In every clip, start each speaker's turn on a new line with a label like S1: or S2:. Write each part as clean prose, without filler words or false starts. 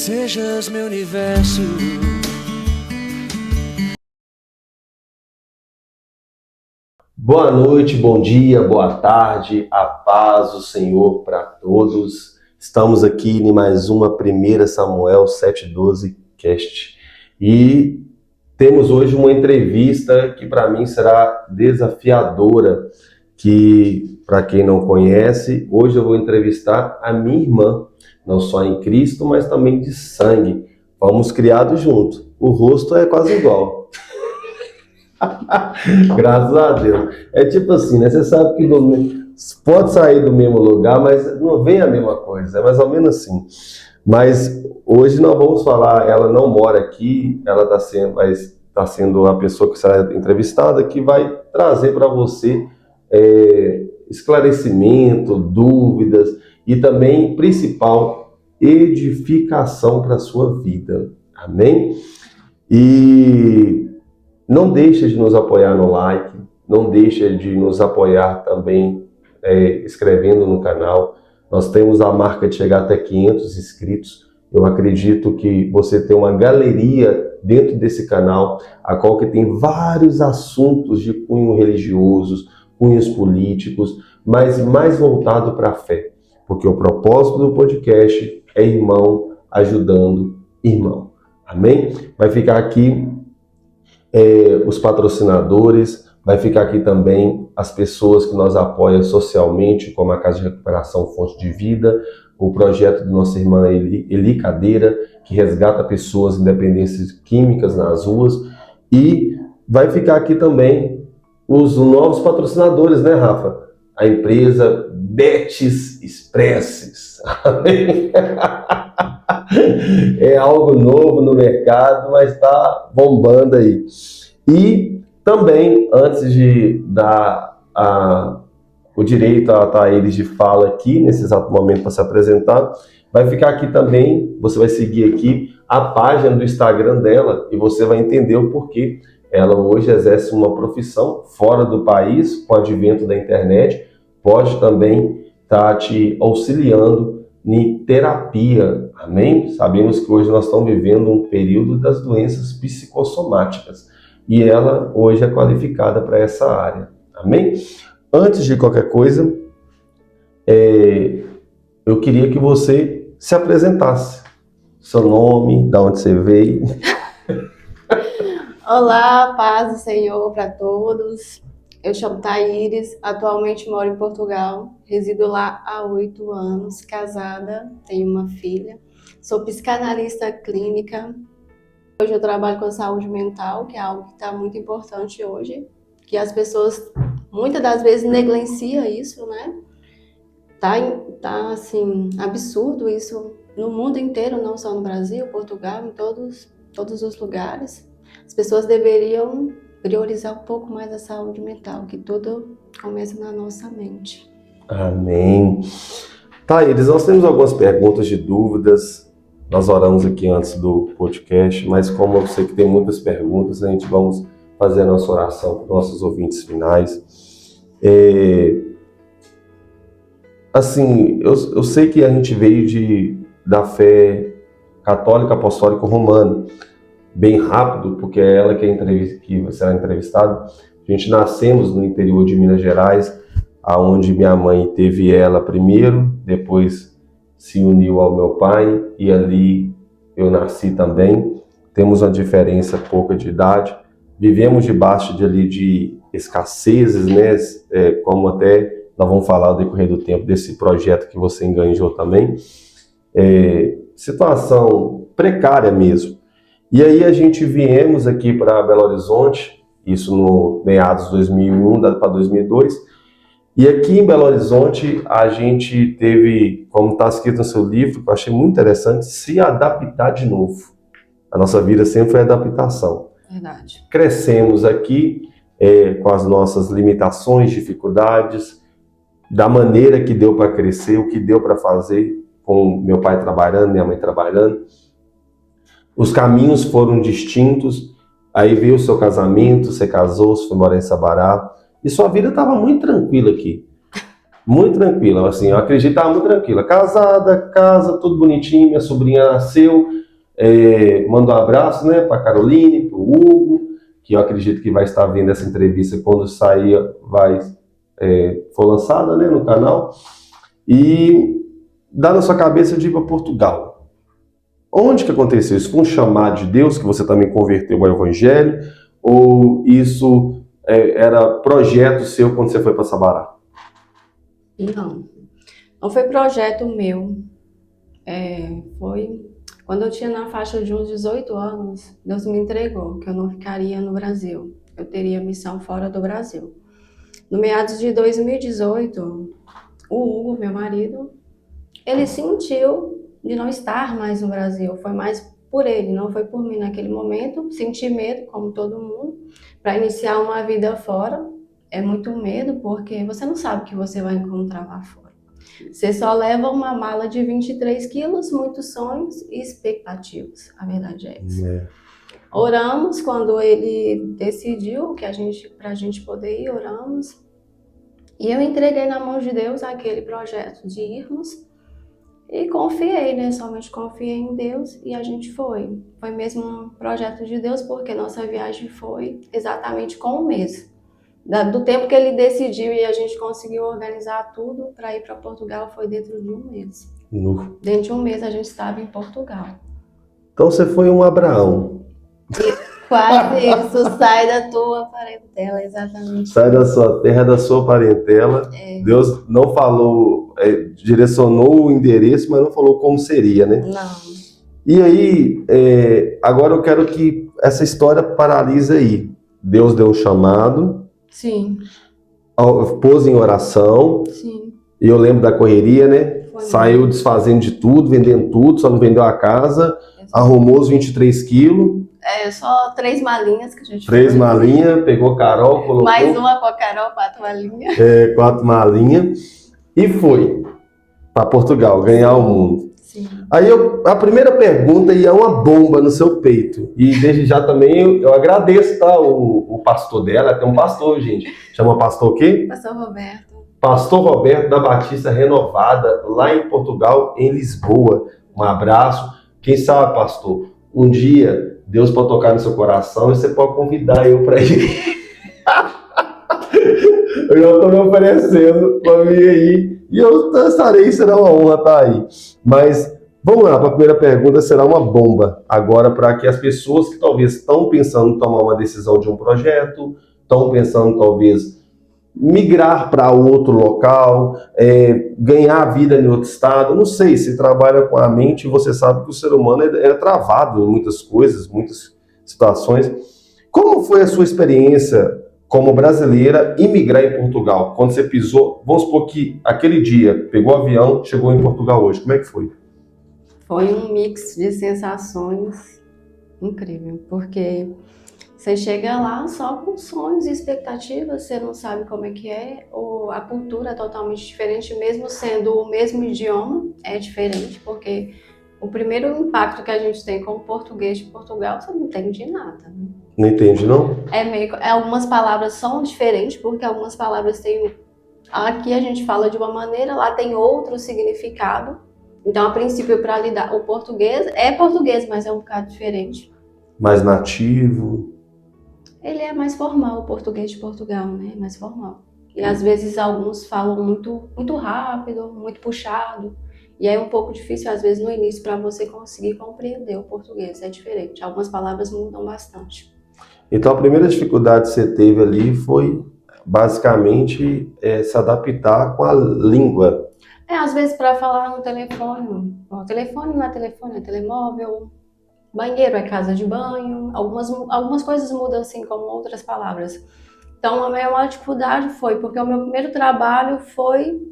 S1: sejas meu universo.
S2: Boa noite, bom dia, boa tarde, a paz do Senhor para todos. Estamos aqui em mais uma 1 Samuel 7:12 Cast e temos hoje uma entrevista que para mim será desafiadora, que para quem não conhece, hoje eu vou entrevistar a minha irmã, não só em Cristo, mas também de sangue. Fomos criados juntos, o rosto é quase igual. Graças a Deus. É tipo assim, né? Você sabe que pode sair do mesmo lugar, mas não vem a mesma coisa. É mais ou menos assim. Mas hoje nós vamos falar, ela não mora aqui, ela está sendo a pessoa que será entrevistada, que vai trazer para você esclarecimento, dúvidas e também, principal, edificação para a sua vida. Amém? E não deixa de nos apoiar no like, não deixa de nos apoiar também escrevendo no canal. Nós temos a marca de chegar até 500 inscritos. Eu acredito que você tem uma galeria dentro desse canal, a qual que tem vários assuntos de cunho religiosos, cunhos políticos, mas mais voltado para a fé. Porque o propósito do podcast é irmão ajudando irmão. Amém? Vai ficar aqui os patrocinadores, vai ficar aqui também as pessoas que nós apoiam socialmente, como a Casa de Recuperação Fonte de Vida, o projeto de nossa irmã Eli Cadeira, que resgata pessoas em dependências químicas nas ruas, e vai ficar aqui também os novos patrocinadores, né, Rafa? A empresa Betis Expresses. É algo novo no mercado, mas está bombando aí. E também, antes de dar o direito a Thaíris de fala aqui, nesse exato momento para se apresentar, vai ficar aqui também, você vai seguir aqui a página do Instagram dela e você vai entender o porquê ela hoje exerce uma profissão fora do país, com o advento da internet, pode também estar te auxiliando em terapia, amém? Sabemos que hoje nós estamos vivendo um período das doenças psicossomáticas e ela hoje é qualificada para essa área, amém? Antes de qualquer coisa, eu queria que você se apresentasse, seu nome, de onde você veio.
S3: Olá, paz do Senhor para todos. Eu chamo Thaíris, atualmente moro em Portugal, resido lá há 8 anos, casada, tenho uma filha. Sou psicanalista clínica. Hoje eu trabalho com saúde mental, que é algo que está muito importante hoje, que as pessoas muitas das vezes negligenciam isso, né? Tá assim, absurdo isso no mundo inteiro, não só no Brasil, Portugal, em todos os lugares. As pessoas deveriam priorizar um pouco mais a saúde mental, que tudo começa na nossa mente.
S2: Amém. Thaíris, nós temos algumas perguntas de dúvidas. Nós oramos aqui antes do podcast, mas como eu sei que tem muitas perguntas, a gente vamos fazer a nossa oração para os nossos ouvintes finais. Assim, eu sei que a gente veio da fé católica apostólica romana, bem rápido, porque é ela que será entrevistada. A gente nascemos no interior de Minas Gerais, aonde minha mãe teve ela primeiro, depois se uniu ao meu pai e ali eu nasci também. Temos uma diferença pouca de idade, vivemos debaixo de escassezes, né? Como até nós vamos falar ao decorrer do tempo desse projeto que você enganjou também. Situação precária mesmo. E aí a gente viemos aqui para Belo Horizonte, isso no meados de 2001 para 2002, e aqui em Belo Horizonte a gente teve, como está escrito no seu livro, que eu achei muito interessante, se adaptar de novo. A nossa vida sempre foi adaptação.
S3: Verdade.
S2: Crescemos aqui com as nossas limitações, dificuldades, da maneira que deu para crescer, o que deu para fazer, com meu pai trabalhando, minha mãe trabalhando. Os caminhos foram distintos, aí veio o seu casamento, você casou, você foi morar em Sabará, e sua vida estava muito tranquila aqui. Muito tranquila, assim, eu acredito que estava muito tranquila. Casada, casa, tudo bonitinho, minha sobrinha nasceu, mando um abraço, né, para Caroline, para o Hugo, que eu acredito que vai estar vendo essa entrevista quando sair, for lançada, né, no canal. E dá na sua cabeça de ir para Portugal. Onde que aconteceu isso? Foi um chamado de Deus que você também converteu ao Evangelho? Ou isso era projeto seu quando você foi para Sabará?
S3: Não foi projeto meu. Foi quando eu tinha na faixa de uns 18 anos, Deus me entregou que eu não ficaria no Brasil. Eu teria missão fora do Brasil. No meados de 2018, o Hugo, meu marido, ele sentiu de não estar mais no Brasil. Foi mais por ele, não foi por mim naquele momento. Senti medo, como todo mundo, para iniciar uma vida fora. É muito medo, porque você não sabe o que você vai encontrar lá fora. Você só leva uma mala de 23 quilos, muitos sonhos e expectativas. A verdade é essa. Oramos quando ele decidiu que pra gente poder ir, oramos. E eu entreguei na mão de Deus aquele projeto de irmos. E confiei, né? Somente confiei em Deus e a gente foi. Foi mesmo um projeto de Deus, porque nossa viagem foi exatamente com um mês. Do tempo que ele decidiu e a gente conseguiu organizar tudo para ir para Portugal, foi dentro de um mês. Dentro de um mês a gente estava em Portugal.
S2: Então você foi um Abraão.
S3: Quase isso, sai da tua parentela, exatamente.
S2: Sai da sua terra, da sua parentela. Deus não falou, direcionou o endereço, mas não falou como seria, né?
S3: Não.
S2: E aí, agora eu quero que essa história paralise aí. Deus deu um chamado.
S3: Sim.
S2: Pôs em oração.
S3: Sim.
S2: E eu lembro da correria, né? Saiu desfazendo de tudo, vendendo tudo, só não vendeu a casa. Arrumou os 23 quilos.
S3: Só 3 malinhas que a gente
S2: 3 malinhas, pegou Carol, colocou.
S3: Mais uma com a Carol, 4 malinhas.
S2: 4 malinhas. E foi para Portugal, ganhar o mundo.
S3: Sim.
S2: Aí a primeira pergunta ia uma bomba no seu peito. E desde já também eu agradeço, tá? O pastor dela, tem um pastor, gente. Chama pastor o quê?
S3: Pastor Roberto.
S2: Pastor Roberto da Batista Renovada, lá em Portugal, em Lisboa. Um abraço. Quem sabe, pastor, um dia Deus pode tocar no seu coração e você pode convidar eu para ir. Eu já estou me oferecendo para vir aí. E eu estarei, será uma honra estar aí. Mas vamos lá, para a primeira pergunta será uma bomba. Agora, para que as pessoas que talvez estão pensando em tomar uma decisão de um projeto, estão pensando talvez migrar para outro local, ganhar a vida em outro estado, não sei, se trabalha com a mente, você sabe que o ser humano é travado em muitas coisas, muitas situações. Como foi a sua experiência como brasileira imigrar em Portugal? Quando você pisou, vamos supor que aquele dia pegou o avião, chegou em Portugal hoje, como é que foi?
S3: Foi um mix de sensações incrível, porque você chega lá só com sonhos e expectativas, você não sabe como é que é, ou a cultura é totalmente diferente, mesmo sendo o mesmo idioma, é diferente, porque o primeiro impacto que a gente tem com o português de Portugal, você não entende nada. Né?
S2: Não entende, não?
S3: Algumas palavras são diferentes, porque algumas palavras têm... Aqui a gente fala de uma maneira, lá tem outro significado. Então, a princípio, para lidar, o português é português, mas é um bocado diferente.
S2: Mais nativo...
S3: Ele é mais formal, o português de Portugal, né? Mais formal. E às vezes alguns falam muito, muito rápido, muito puxado. E é um pouco difícil, às vezes, no início, para você conseguir compreender o português. É diferente. Algumas palavras mudam bastante.
S2: Então, a primeira dificuldade que você teve ali foi, basicamente, se adaptar com a língua.
S3: Às vezes, para falar no telefone. O telefone não é telefone, é telemóvel. Banheiro é casa de banho, algumas coisas mudam assim como outras palavras. Então a minha maior dificuldade foi porque o meu primeiro trabalho foi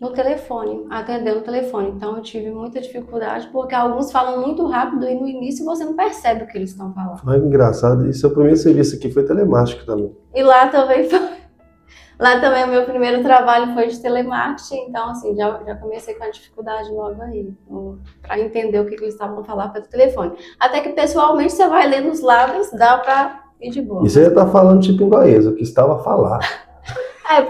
S3: no telefone, atendendo o telefone. Então eu tive muita dificuldade porque alguns falam muito rápido e no início você não percebe o que eles estão falando.
S2: Ai, engraçado, e seu primeiro serviço aqui foi telemático também.
S3: E lá também foi. Lá também o meu primeiro trabalho foi de telemarketing, então assim, já comecei com a dificuldade logo aí, para entender o que eles estavam falando pelo telefone. Até que pessoalmente você vai lendo os lábios, dá para ir de boa.
S2: E você já tá falando tipo inglês, o que estava a falar.
S3: É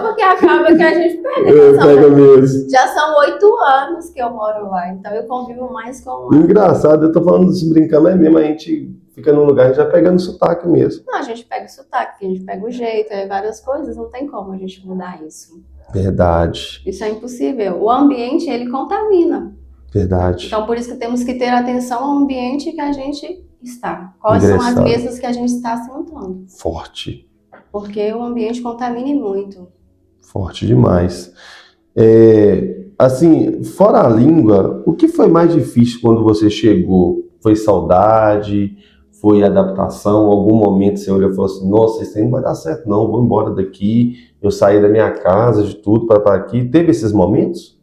S3: porque que acaba que a gente pega.
S2: Pega mesmo.
S3: Já são 8 anos que eu moro lá, então eu convivo mais com lá.
S2: Engraçado, eu tô falando isso brincando, mas mesmo a gente fica num lugar e já pegando sotaque mesmo.
S3: Não, a gente pega o sotaque, a gente pega o jeito, várias coisas, não tem como a gente mudar isso.
S2: Verdade.
S3: Isso é impossível. O ambiente, ele contamina.
S2: Verdade.
S3: Então, por isso que temos que ter atenção ao ambiente que a gente está. Quais são as mesas que a gente está sentando.
S2: Forte.
S3: Porque o ambiente contamina muito.
S2: Forte demais. Assim, fora a língua, o que foi mais difícil quando você chegou? Foi saudade? Foi adaptação? Algum momento você olhou e falou assim, nossa, isso aí não vai dar certo não, vou embora daqui, eu saí da minha casa, de tudo para estar aqui. Teve esses momentos?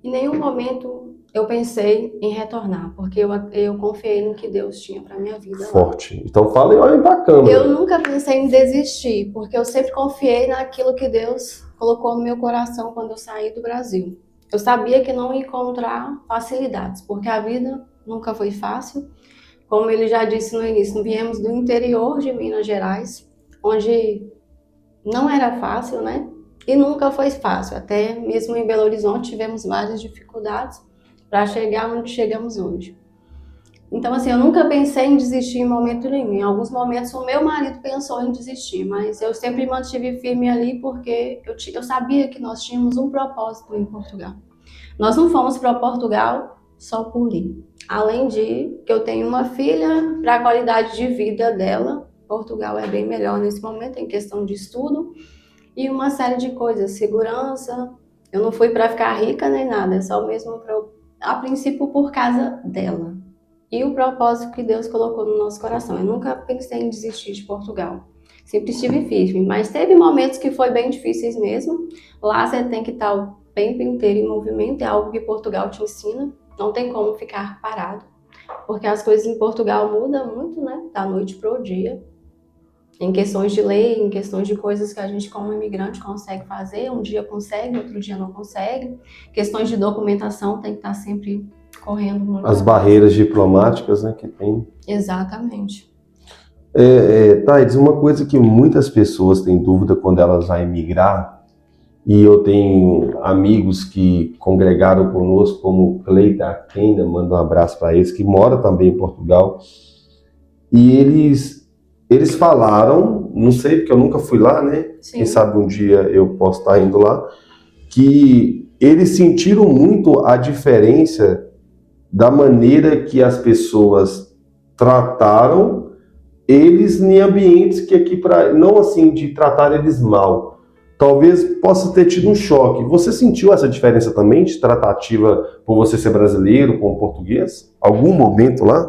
S3: Em nenhum momento eu pensei em retornar, porque eu confiei no que Deus tinha para minha vida.
S2: Forte. Lá. Então fala e olhem para a câmera.
S3: Eu nunca pensei em desistir, porque eu sempre confiei naquilo que Deus colocou no meu coração quando eu saí do Brasil. Eu sabia que não ia encontrar facilidades, porque a vida nunca foi fácil. Como ele já disse no início, viemos do interior de Minas Gerais, onde não era fácil, né? E nunca foi fácil. Até mesmo em Belo Horizonte tivemos várias dificuldades para chegar onde chegamos hoje. Então, assim, eu nunca pensei em desistir em momento nenhum. Em alguns momentos o meu marido pensou em desistir, mas eu sempre mantive firme ali porque eu sabia que nós tínhamos um propósito em Portugal. Nós não fomos para Portugal só por ir. Além de que eu tenho uma filha, para a qualidade de vida dela, Portugal é bem melhor nesse momento em questão de estudo e uma série de coisas, segurança. Eu não fui para ficar rica nem nada, é só mesmo a princípio por causa dela. E o propósito que Deus colocou no nosso coração. Eu nunca pensei em desistir de Portugal. Sempre estive firme, mas teve momentos que foi bem difíceis mesmo. Lá você tem que estar o tempo inteiro em movimento, é algo que Portugal te ensina. Não tem como ficar parado, porque as coisas em Portugal mudam muito, né? Da noite para o dia. Em questões de lei, em questões de coisas que a gente como imigrante consegue fazer, um dia consegue, outro dia não consegue. Questões de documentação tem que estar sempre correndo muito.
S2: As barreiras diplomáticas, né, que tem.
S3: Exatamente.
S2: Thaís, uma coisa que muitas pessoas têm dúvida quando elas vão emigrar, e eu tenho amigos que congregaram conosco, como Cleita Aquena, manda um abraço para eles, que mora também em Portugal, e eles falaram, não sei porque eu nunca fui lá, né? Sim. Quem sabe um dia eu posso estar indo lá, que eles sentiram muito a diferença da maneira que as pessoas trataram eles em ambientes que aqui, não assim de tratar eles mal, talvez possa ter tido um choque. Você sentiu essa diferença também de tratativa por você ser brasileiro com o português? Algum momento lá?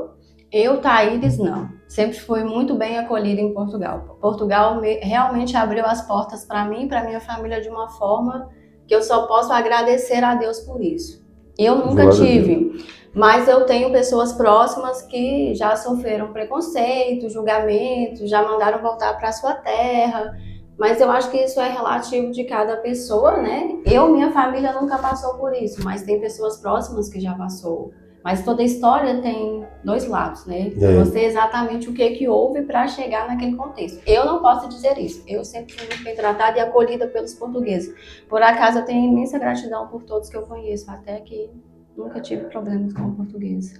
S3: Eu, Thaíris, não. Sempre fui muito bem acolhida em Portugal. Portugal realmente abriu as portas para mim e para minha família de uma forma que eu só posso agradecer a Deus por isso. Eu nunca tive, mas eu tenho pessoas próximas que já sofreram preconceito, julgamento, já mandaram voltar para sua terra. Mas eu acho que isso é relativo de cada pessoa, né? Minha família nunca passou por isso, mas tem pessoas próximas que já passou. Mas toda história tem dois lados, né? Eu sei exatamente o que houve para chegar naquele contexto. Eu não posso dizer isso. Eu sempre fui muito bem tratada e acolhida pelos portugueses. Por acaso, eu tenho imensa gratidão por todos que eu conheço, até que nunca tive problemas com o português.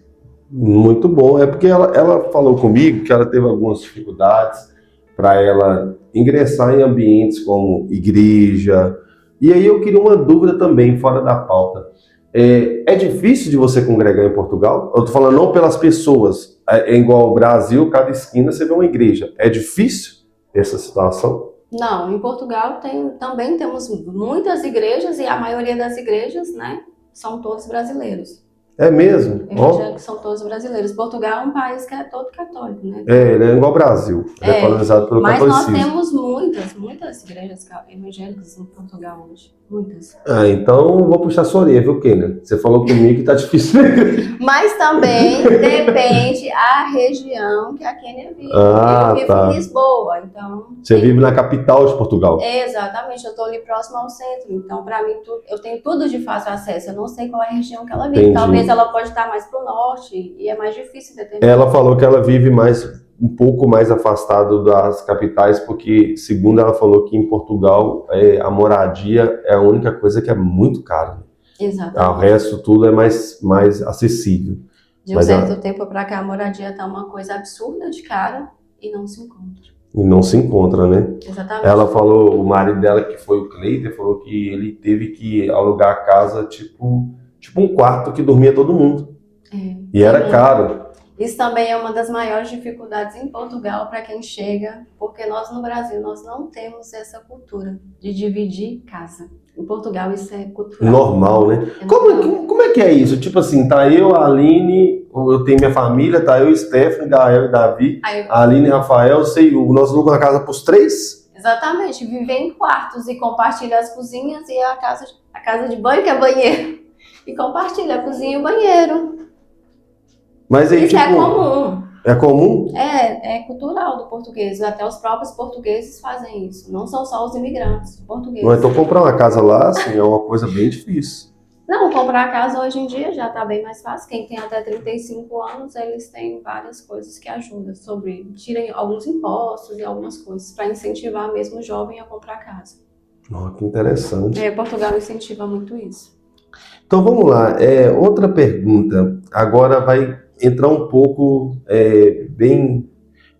S2: Muito bom. É porque ela falou comigo que ela teve algumas dificuldades para ela ingressar em ambientes como igreja. E aí eu queria uma dúvida também, fora da pauta. É difícil de você congregar em Portugal? Eu tô falando não pelas pessoas. É igual ao Brasil, cada esquina você vê uma igreja. É difícil essa situação?
S3: Não, em Portugal também temos muitas igrejas e a maioria das igrejas, né, são todos brasileiros.
S2: É mesmo?
S3: Evangélicos são todos brasileiros. Portugal é um país que é todo católico, né?
S2: Ele é igual ao Brasil. Ele é colonizado pelo catolicismo.
S3: Mas nós temos muitas igrejas evangélicas em Portugal hoje. Muitas.
S2: Então vou puxar sua orelha, viu, Kênia? Você falou comigo que tá difícil.
S3: Mas também depende a região que a Kênia vive. Eu vivo em Lisboa, então...
S2: Você vive na capital de Portugal.
S3: Exatamente, eu tô ali próximo ao centro. Então, para mim, eu tenho tudo de fácil acesso. Eu não sei qual é a região que ela vive. Entendi. Talvez ela pode estar mais pro norte e é mais difícil determinar.
S2: Ela falou que ela vive mais um pouco mais afastado das capitais, porque, segundo ela falou que em Portugal a moradia é a única coisa que é muito cara. O
S3: Exatamente.
S2: resto tudo é mais acessível.
S3: De um
S2: Mas
S3: certo tempo para cá, a moradia tá uma coisa absurda de cara e não se encontra.
S2: E não se encontra, né?
S3: Exatamente.
S2: Ela falou, o marido dela, que foi o Cleiton, falou que ele teve que alugar a casa, tipo um quarto que dormia todo mundo. E era caro.
S3: Isso também é uma das maiores dificuldades em Portugal para quem chega, porque nós no Brasil nós não temos essa cultura de dividir casa. Em Portugal isso é cultural.
S2: Normal, né? Como é que é isso? Tipo assim, tá eu, a Aline, eu tenho minha família, tá eu, Stephanie, Gael e Davi, a Aline, Rafael, sei, nós alugamos a casa pros 3?
S3: Exatamente, viver em quartos e compartilhar as cozinhas e a casa de banho, que é banheiro. E compartilha a cozinha e o banheiro.
S2: Mas aí,
S3: isso é comum.
S2: É comum?
S3: É cultural do português. Até os próprios portugueses fazem isso. Não são só os imigrantes portugueses.
S2: Mas então comprar uma casa lá, assim, é uma coisa bem difícil.
S3: Não, comprar casa hoje em dia já está bem mais fácil. Quem tem até 35 anos, eles têm várias coisas que ajudam tirem alguns impostos e algumas coisas para incentivar mesmo o jovem a comprar casa.
S2: Oh, que interessante.
S3: Portugal incentiva muito isso.
S2: Então vamos lá, outra pergunta. Agora vai entrar um pouco bem.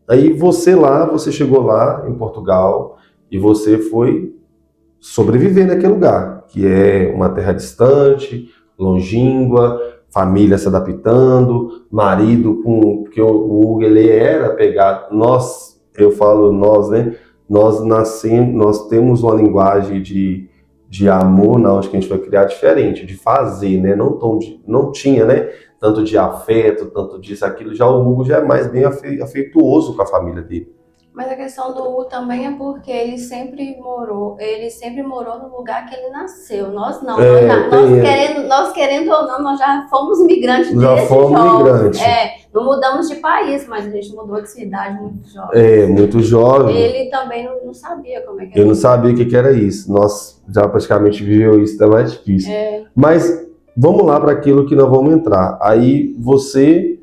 S2: Aí você chegou lá em Portugal e você foi sobreviver naquele lugar, que é uma terra distante, longínqua, família se adaptando, marido porque o Hugo ele era pegado. Eu falo nós, né? Nós temos uma linguagem de amor, onde que a gente foi criar diferente, de fazer, né? Não tinha, né? Tanto de afeto, tanto disso, aquilo. Já o Hugo já é mais bem afetuoso com a família dele.
S3: Mas a questão do Hugo também é porque ele sempre morou no lugar que ele nasceu. Nós não. Nós querendo ou não, nós já fomos migrantes desde jovens. Não mudamos de país, mas a gente mudou de cidade muito jovem.
S2: Muito jovem.
S3: Ele também não sabia como é que era.
S2: Eu não sabia o que era isso. Nós já praticamente viveu isso, tá mais difícil. Mas vamos lá para aquilo que nós vamos entrar. Aí você,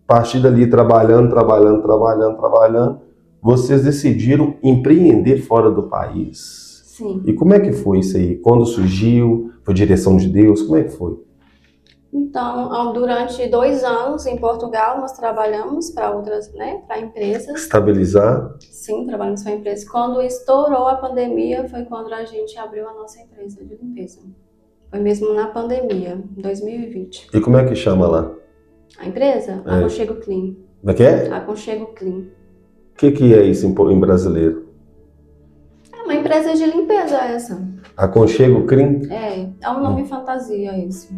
S2: a partir dali, trabalhando, vocês decidiram empreender fora do país.
S3: Sim.
S2: E como é que foi isso aí? Quando surgiu? Foi direção de Deus? Como é que foi?
S3: Então, durante 2 anos em Portugal, nós trabalhamos para outras, para empresas.
S2: Estabilizar?
S3: Sim, trabalhamos para empresas. Quando estourou a pandemia, foi quando a gente abriu a nossa empresa de limpeza. Foi mesmo na pandemia, em 2020.
S2: E como é que chama lá?
S3: A empresa? Aconchego Clean.
S2: Como é que é?
S3: Aconchego Clean.
S2: O que é isso em brasileiro?
S3: É uma empresa de limpeza essa.
S2: Aconchego Clean?
S3: É um nome fantasia esse.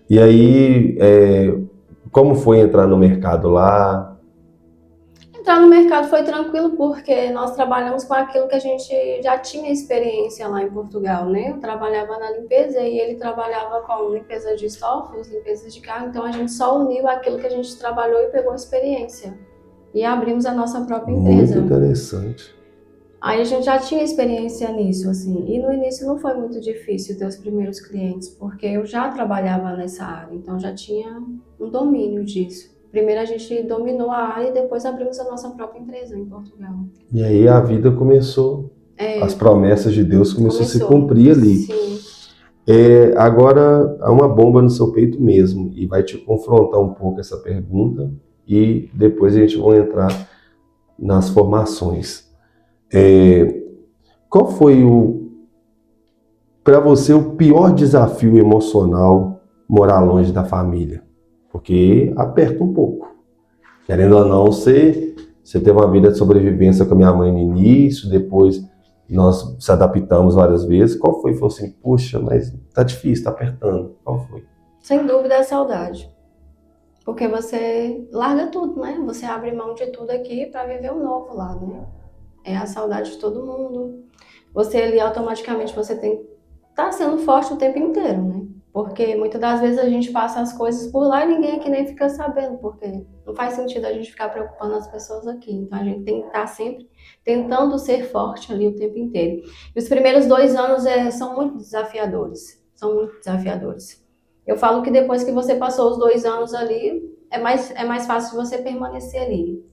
S2: E aí, como foi entrar no mercado lá?
S3: Entrar no mercado foi tranquilo porque nós trabalhamos com aquilo que a gente já tinha experiência lá em Portugal, né? Eu trabalhava na limpeza e ele trabalhava com limpeza de estofos, limpeza de carro, então a gente só uniu aquilo que a gente trabalhou e pegou experiência. E abrimos a nossa própria empresa.
S2: Muito interessante.
S3: Aí a gente já tinha experiência nisso, assim. E no início não foi muito difícil ter os primeiros clientes, porque eu já trabalhava nessa área, então já tinha um domínio disso. Primeiro a gente dominou a área e depois abrimos a nossa própria empresa em Portugal.
S2: E aí a vida começou, as promessas de Deus começou a se cumprir ali.
S3: Sim.
S2: Agora há uma bomba no seu peito mesmo, e vai te confrontar um pouco essa pergunta, e depois a gente vai entrar nas formações. Qual foi para você o pior desafio emocional morar longe da família? Porque aperta um pouco. Querendo ou não, você teve uma vida de sobrevivência com a minha mãe no início, depois nós se adaptamos várias vezes. Qual foi? Falou assim, puxa, mas tá difícil, tá apertando. Qual foi?
S3: Sem dúvida é a saudade. Porque você larga tudo, né? Você abre mão de tudo aqui para viver o novo lá, né? É a saudade de todo mundo. Você ali automaticamente você tá sendo forte o tempo inteiro, né? Porque muitas das vezes a gente passa as coisas por lá e ninguém aqui nem fica sabendo, porque não faz sentido a gente ficar preocupando as pessoas aqui. Então a gente tem que estar sempre tentando ser forte ali o tempo inteiro. E os primeiros 2 anos são muito desafiadores. São muito desafiadores. Eu falo que depois que você passou os 2 anos ali, é mais fácil você permanecer ali.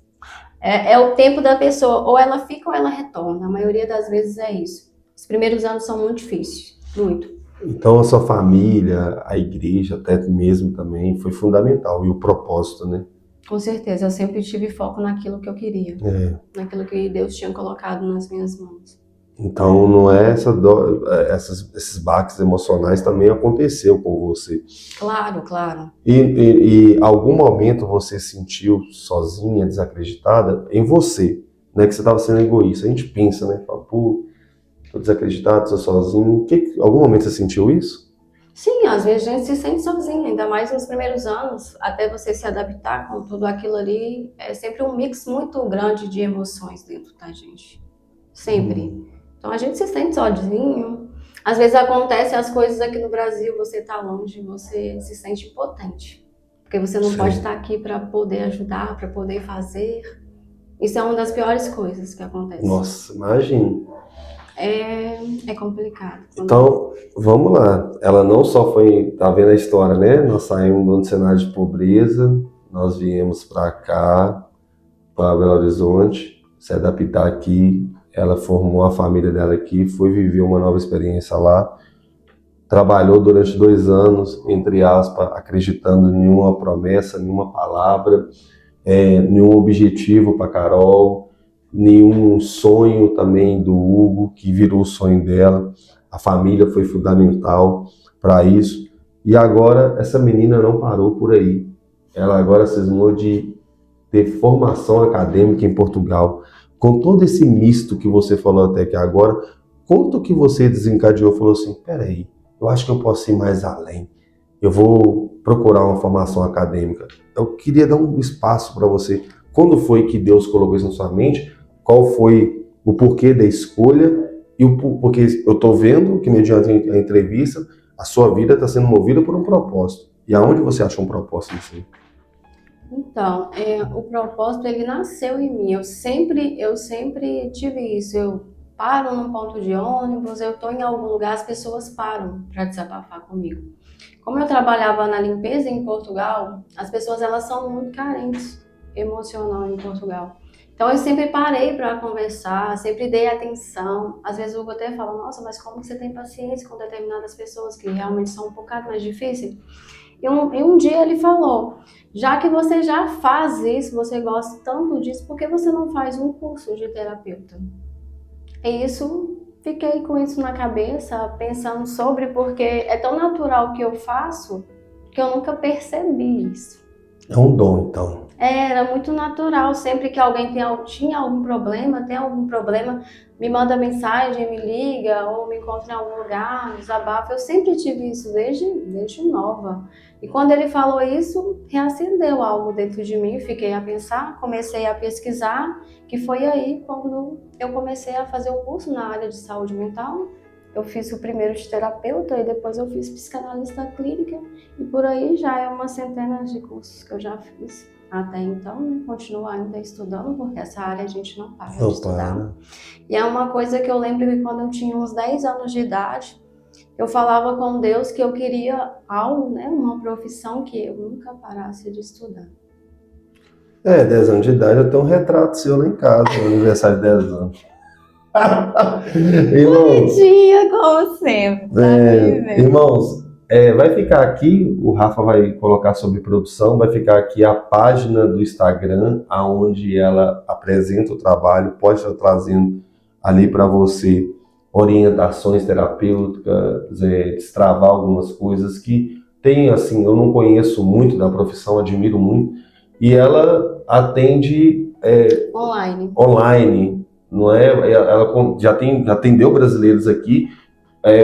S3: É o tempo da pessoa, ou ela fica ou ela retorna. A maioria das vezes é isso. Os primeiros anos são muito difíceis, muito.
S2: Então a sua família, a igreja, até mesmo também, foi fundamental. E o propósito, né?
S3: Com certeza, eu sempre tive foco naquilo que eu queria, naquilo que Deus tinha colocado nas minhas mãos.
S2: Então não é esses baques emocionais também aconteceu com você.
S3: Claro, claro.
S2: E algum momento você sentiu sozinha, desacreditada em você, né? Que você estava sendo egoísta. A gente pensa, né? Fala, pô, tô desacreditado, tô sozinho. Algum momento você sentiu isso?
S3: Sim, às vezes a gente se sente sozinha, ainda mais nos primeiros anos, até você se adaptar com tudo aquilo ali, é sempre um mix muito grande de emoções dentro da gente. Sempre. Então a gente se sente sozinho. Às vezes acontecem as coisas aqui no Brasil, você tá longe, você se sente impotente. Porque você não
S2: Sim.
S3: pode estar aqui para poder ajudar, para poder fazer. Isso é uma das piores coisas que acontece.
S2: Nossa, imagine.
S3: É complicado.
S2: Então, vamos lá. Ela não só foi, tá vendo a história, né? Nós saímos do cenário de pobreza, nós viemos para cá, para Belo Horizonte, se adaptar aqui. Ela formou a família dela aqui, foi viver uma nova experiência lá. Trabalhou durante 2 anos, entre aspas, acreditando em nenhuma promessa, nenhuma palavra, nenhum objetivo para Carol, nenhum sonho também do Hugo, que virou o sonho dela. A família foi fundamental para isso. E agora essa menina não parou por aí. Ela agora cismou de ter formação acadêmica em Portugal. Com todo esse misto que você falou até aqui agora, quanto que você desencadeou e falou assim, peraí, eu acho que eu posso ir mais além. Eu vou procurar uma formação acadêmica. Eu queria dar um espaço para você. Quando foi que Deus colocou isso na sua mente? Qual foi o porquê da escolha? Porque eu estou vendo que, mediante a entrevista, a sua vida está sendo movida por um propósito. E aonde você acha um propósito nisso?
S3: Então, o propósito, ele nasceu em mim. Eu sempre tive isso. Eu paro num ponto de ônibus, eu estou em algum lugar, as pessoas param para desabafar comigo. Como eu trabalhava na limpeza em Portugal, as pessoas elas são muito carentes emocional em Portugal. Então eu sempre parei para conversar, sempre dei atenção. Às vezes o Hugo até fala, nossa, mas como você tem paciência com determinadas pessoas que realmente são um bocado mais difíceis? E um dia ele falou, já que você já faz isso, você gosta tanto disso, por que você não faz um curso de terapeuta? E isso, fiquei com isso na cabeça, pensando sobre, porque é tão natural que eu faço, que eu nunca percebi isso.
S2: É um dom, então.
S3: Era muito natural, sempre que alguém tinha algum problema, tem algum problema, me manda mensagem, me liga, ou me encontra em algum lugar, desabafa. Eu sempre tive isso desde nova. E quando ele falou isso, reacendeu algo dentro de mim, fiquei a pensar, comecei a pesquisar, que foi aí quando eu comecei a fazer o curso na área de saúde mental. Eu fiz o primeiro de terapeuta e depois eu fiz psicanalista clínica, e por aí já é umas centenas de cursos que eu já fiz. Até então, né? Continuo ainda estudando, porque essa área a gente não para de estudar. E é uma coisa que eu lembro que quando eu tinha uns 10 anos de idade, eu falava com Deus que eu queria algo, né? Uma profissão que eu nunca parasse de estudar.
S2: 10 anos de idade, eu tenho um retrato seu lá em casa, no aniversário de 10 anos.
S3: Bonitinha, como sempre.
S2: Irmãos, vai ficar aqui, o Rafa vai colocar sobre produção, vai ficar aqui a página do Instagram, onde ela apresenta o trabalho, pode estar trazendo ali para você orientações terapêuticas, destravar algumas coisas que tem, assim, eu não conheço muito da profissão, admiro muito, e ela atende online, não é? Ela já atendeu brasileiros aqui.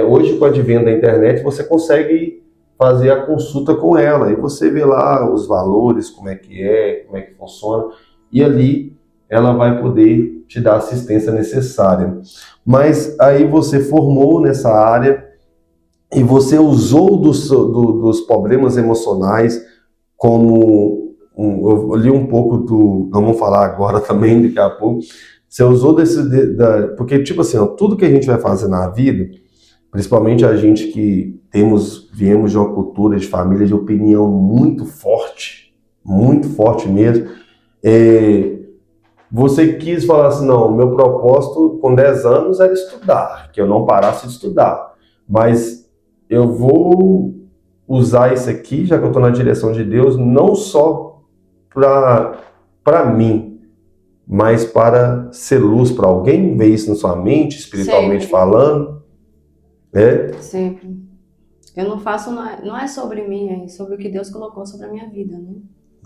S2: Hoje, com o advento da internet, você consegue fazer a consulta com ela e você vê lá os valores, como é que funciona, e ali ela vai poder te dar a assistência necessária. Mas aí você formou nessa área e você usou dos problemas emocionais como... eu li um pouco não vamos falar agora também, daqui a pouco. Você usou porque, tipo assim, tudo que a gente vai fazer na vida, principalmente a gente que viemos de uma cultura de família de opinião muito forte, muito forte mesmo. Você quis falar assim, não, meu propósito com 10 anos era estudar, que eu não parasse de estudar, mas eu vou usar isso aqui, já que eu estou na direção de Deus, não só para mim, mas para ser luz para alguém, ver isso na sua mente, espiritualmente
S3: Sempre,
S2: falando, né?
S3: sempre. Eu não faço, não é sobre mim, é sobre o que Deus colocou sobre a minha vida, né?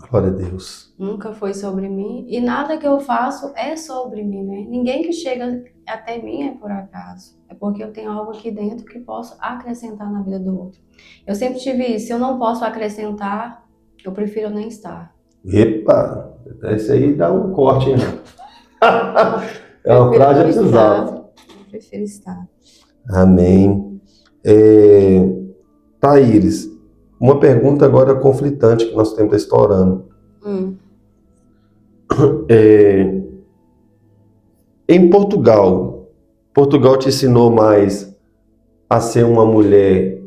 S2: Glória a Deus.
S3: Nunca foi sobre mim e nada que eu faço é sobre mim, né? Ninguém que chega até mim é por acaso. É porque eu tenho algo aqui dentro que posso acrescentar na vida do outro. Eu sempre tive isso. Se eu não posso acrescentar, eu prefiro nem estar.
S2: Epa, esse aí dá um corte, hein? É uma
S3: Prefiro
S2: frase
S3: não estar.
S2: precisada.
S3: Eu prefiro estar.
S2: Amém. Thaíris, uma pergunta agora conflitante que nosso tempo está estourando.
S3: Hum.
S2: Em Portugal te ensinou mais a ser uma mulher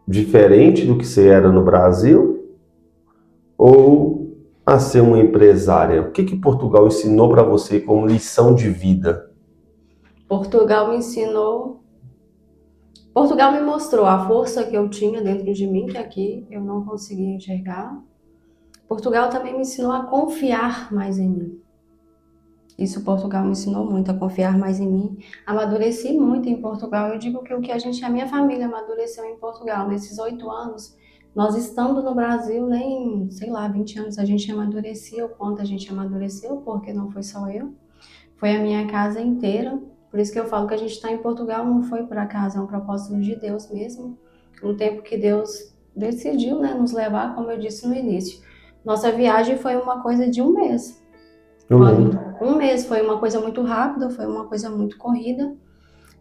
S2: diferente do que você era no Brasil ou a ser uma empresária? O que Portugal ensinou para você como lição de vida?
S3: Portugal me ensinou. Portugal me mostrou a força que eu tinha dentro de mim, que aqui eu não conseguia enxergar. Portugal também me ensinou a confiar mais em mim. Isso Portugal me ensinou muito, a confiar mais em mim. Amadureci muito em Portugal. Eu digo que o que a minha família amadureceu em Portugal, nesses 8 anos, nós estando no Brasil, nem, sei lá, 20 anos a gente amadureceu, o quanto a gente amadureceu, porque não foi só eu, foi a minha casa inteira. Por isso que eu falo que a gente está em Portugal não foi por acaso, é um propósito de Deus mesmo. Um tempo que Deus decidiu, né, nos levar, como eu disse no início. Nossa viagem foi uma coisa de um mês.
S2: Eu lembro.
S3: Um mês foi uma coisa muito rápida, foi uma coisa muito corrida,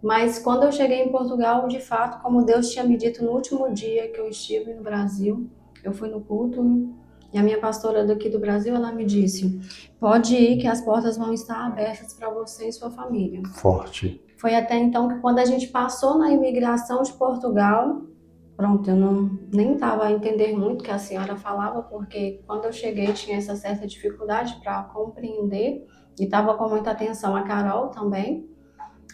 S3: mas quando eu cheguei em Portugal, de fato, como Deus tinha me dito no último dia que eu estive no Brasil, eu fui no culto e a minha pastora daqui do Brasil, ela me disse, pode ir que as portas vão estar abertas para você e sua família.
S2: Forte.
S3: Foi até então que quando a gente passou na imigração de Portugal, pronto, eu nem estava a entender muito o que a senhora falava, porque quando eu cheguei tinha essa certa dificuldade para compreender e estava com muita atenção a Carol também.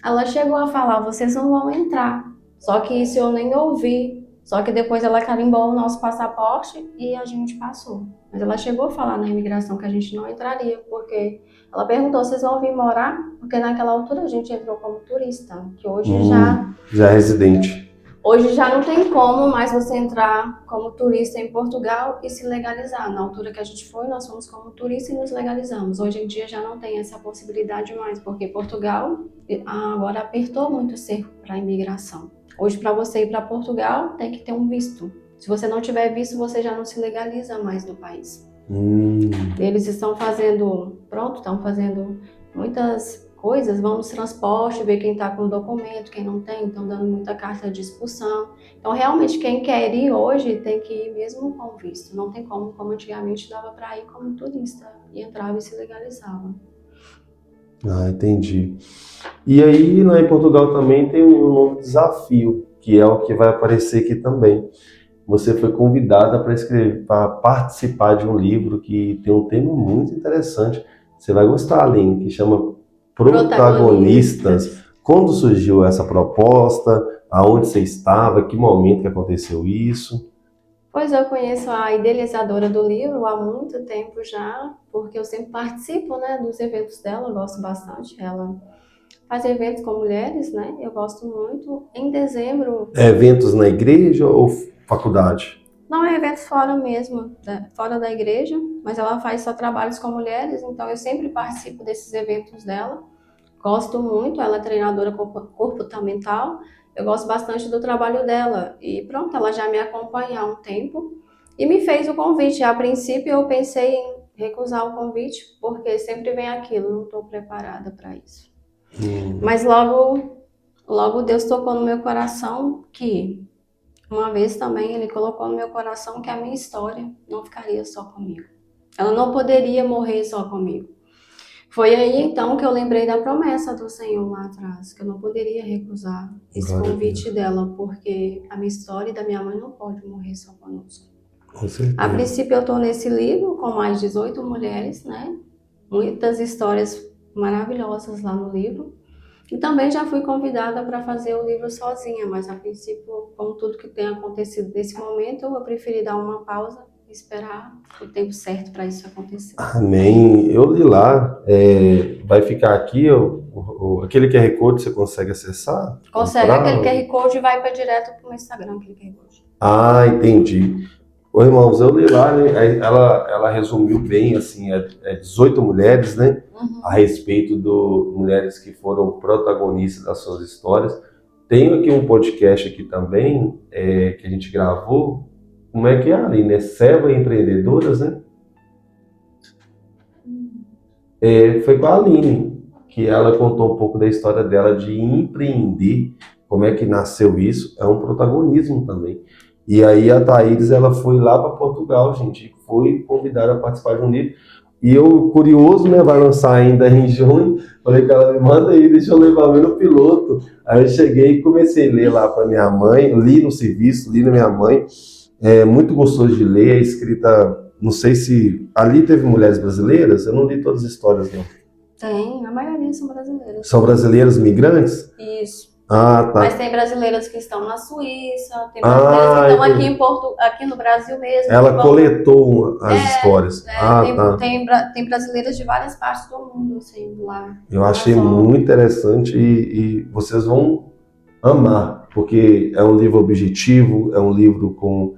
S3: Ela chegou a falar, vocês não vão entrar. Só que isso eu nem ouvi. Só que depois ela carimbou o nosso passaporte e a gente passou. Mas ela chegou a falar na imigração que a gente não entraria, porque ela perguntou, vocês vão vir morar? Porque naquela altura a gente entrou como turista, que hoje
S2: já é residente.
S3: Hoje já não tem como mais você entrar como turista em Portugal e se legalizar. Na altura que a gente foi, nós fomos como turista e nos legalizamos. Hoje em dia já não tem essa possibilidade mais, porque Portugal agora apertou muito o cerco para a imigração. Hoje, para você ir para Portugal, tem que ter um visto. Se você não tiver visto, você já não se legaliza mais no país. Eles estão fazendo muitas coisas, vão nos transporte, ver quem está com documento, quem não tem, estão dando muita carta de expulsão. Então, realmente, quem quer ir hoje tem que ir mesmo com visto. Não tem como antigamente dava para ir como turista, e entrava e se legalizava.
S2: Ah, entendi. E aí, lá em Portugal também tem um novo desafio, que é o que vai aparecer aqui também. Você foi convidada para participar de um livro que tem um tema muito interessante. Você vai gostar, Aline, que chama Protagonistas. Quando surgiu essa proposta? Aonde você estava? Que momento que aconteceu isso?
S3: Pois eu conheço a idealizadora do livro há muito tempo já, porque eu sempre participo, né, dos eventos dela, eu gosto bastante. Ela faz eventos com mulheres, né? Eu gosto muito. Em dezembro...
S2: Eventos na igreja ou faculdade?
S3: Não, é eventos fora mesmo, fora da igreja, mas ela faz só trabalhos com mulheres, então eu sempre participo desses eventos dela. Gosto muito, ela é treinadora comportamental, eu gosto bastante do trabalho dela. E pronto, ela já me acompanha há um tempo e me fez o convite. A princípio eu pensei em recusar o convite, porque sempre vem aquilo, não estou preparada para isso. Mas logo Deus tocou no meu coração que... Uma vez também ele colocou no meu coração que a minha história não ficaria só comigo. Ela não poderia morrer só comigo. Foi aí então que eu lembrei da promessa do Senhor lá atrás, que eu não poderia recusar esse convite dela, porque a minha história e da minha mãe não pode morrer só conosco.
S2: Com certeza.
S3: A princípio eu estou nesse livro com mais 18 mulheres, né? Muitas histórias maravilhosas lá no livro. E também já fui convidada para fazer o livro sozinha, mas a princípio, com tudo que tem acontecido nesse momento, eu preferi dar uma pausa e esperar o tempo certo para isso acontecer.
S2: Amém. Eu li lá, vai ficar aqui, aquele QR Code você consegue acessar?
S3: Consegue,
S2: Comprar?
S3: aquele QR Code vai para direto para o meu Instagram, aquele QR Code.
S2: Ah, entendi. Ô, irmãos, eu li lá, né? Aí ela resumiu bem, assim, 18 mulheres, né? A respeito de mulheres que foram protagonistas das suas histórias. Tenho aqui um podcast aqui também, que a gente gravou. Como é que é, Aline? É Serva Empreendedoras, né? Foi com a Aline, que ela contou um pouco da história dela de empreender, como é que nasceu isso. É um protagonismo também. E aí a Thaís, ela foi lá para Portugal, gente, foi convidada a participar de um livro. E eu, curioso, né, vai lançar ainda em junho, falei que ela me manda aí, deixa eu levar meu piloto. Aí eu cheguei e comecei a ler lá para minha mãe, li no serviço, li na minha mãe. É muito gostoso de ler, a escrita, não sei se... Ali teve mulheres brasileiras, eu não li todas as histórias, não.
S3: Tem, a maioria são brasileiras.
S2: São brasileiras migrantes?
S3: Isso.
S2: Ah, tá.
S3: Mas tem brasileiras que estão na Suíça, tem brasileiras que estão aqui no Brasil mesmo.
S2: Ela coletou as histórias. Tá.
S3: Tem brasileiras de várias partes do mundo, assim, lá.
S2: Eu achei muito interessante e vocês vão amar, porque é um livro objetivo, é um livro com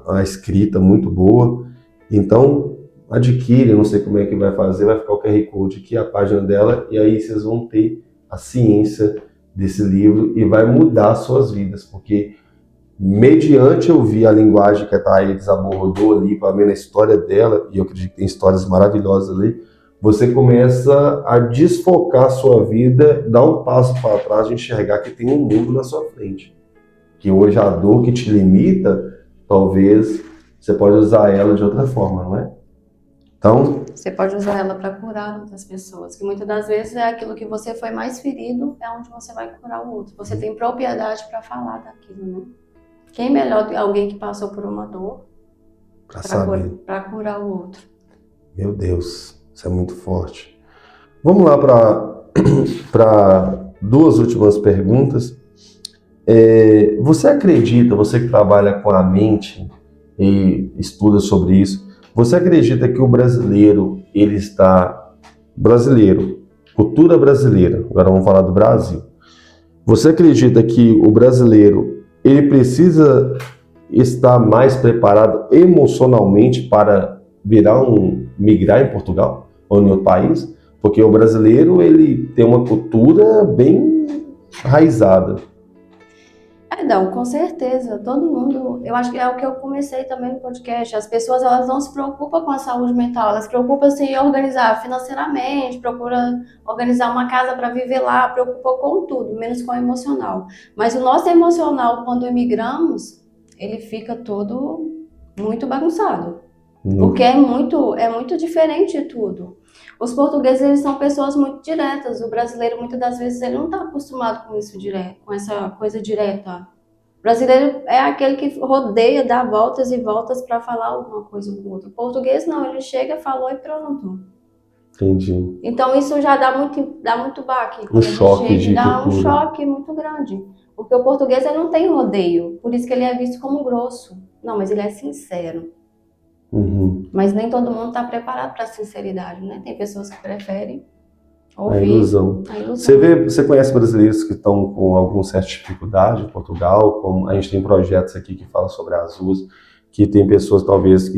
S2: a escrita muito boa. Então, adquire, eu não sei como é que vai fazer, vai ficar o QR Code aqui, a página dela, e aí vocês vão ter a ciência desse livro e vai mudar suas vidas, porque mediante eu vi a linguagem que a Thaís abordou ali, para ver a história dela, e eu acredito que tem histórias maravilhosas ali, você começa a desfocar a sua vida, dar um passo para trás e enxergar que tem um mundo na sua frente. Que hoje a dor que te limita, talvez você pode usar ela de outra forma, não é? Então,
S3: você pode usar ela para curar outras pessoas, que muitas das vezes é aquilo que você foi mais ferido, é onde você vai curar o outro. Você tem propriedade para falar daquilo, né? Quem melhor que alguém que passou por uma dor para curar o outro? Meu
S2: Deus, isso é muito forte. Vamos lá para duas últimas perguntas. Você acredita, você que trabalha com a mente e estuda sobre isso, você acredita que o brasileiro, ele está... Brasileiro, cultura brasileira, agora vamos falar do Brasil. Você acredita que o brasileiro, ele precisa estar mais preparado emocionalmente para migrar em Portugal ou em outro país? Porque o brasileiro, ele tem uma cultura bem enraizada.
S3: Não, com certeza, todo mundo, eu acho que é o que eu comecei também no podcast, as pessoas elas não se preocupam com a saúde mental, elas se preocupam em organizar financeiramente, procuram organizar uma casa para viver lá, preocupam com tudo, menos com o emocional. Mas o nosso emocional, quando imigramos, ele fica todo muito bagunçado, porque é muito diferente de tudo. Os portugueses, eles são pessoas muito diretas. O brasileiro, muitas das vezes, ele não está acostumado com isso direto, com essa coisa direta. O brasileiro é aquele que rodeia, dá voltas e voltas para falar alguma coisa com o outro. O português, não, ele chega, falou e pronto.
S2: Entendi.
S3: Então, isso já dá muito baque.
S2: Um choque de
S3: dá
S2: cultura.
S3: Um choque muito grande. Porque o português, ele não tem rodeio. Por isso que ele é visto como grosso. Não, mas ele é sincero. Mas nem todo mundo está preparado para a sinceridade, né? Tem pessoas que preferem ouvir
S2: a ilusão. Você conhece brasileiros que estão com alguma certa dificuldade em Portugal? Como a gente tem projetos aqui que falam sobre as ruas, que tem pessoas talvez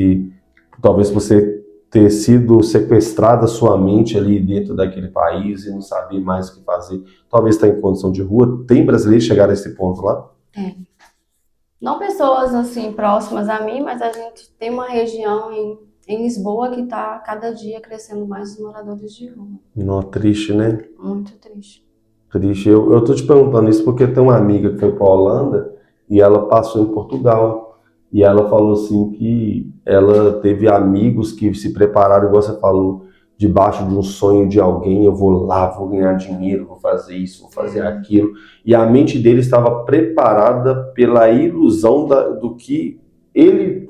S2: você ter sido sequestrada sua mente ali dentro daquele país e não saber mais o que fazer, talvez está em condição de rua. Tem brasileiros que chegaram a esse ponto lá?
S3: Tem. Não pessoas assim próximas a mim, mas a gente tem uma região em Lisboa que está cada dia crescendo mais os moradores de rua.
S2: Não, triste, né?
S3: Muito triste.
S2: Triste. Eu tô te perguntando isso porque tem uma amiga que foi para a Holanda e ela passou em Portugal. E ela falou assim que ela teve amigos que se prepararam, igual você falou, debaixo de um sonho de alguém, eu vou lá, vou ganhar dinheiro, vou fazer isso, vou fazer aquilo. E a mente dele estava preparada pela ilusão do que ele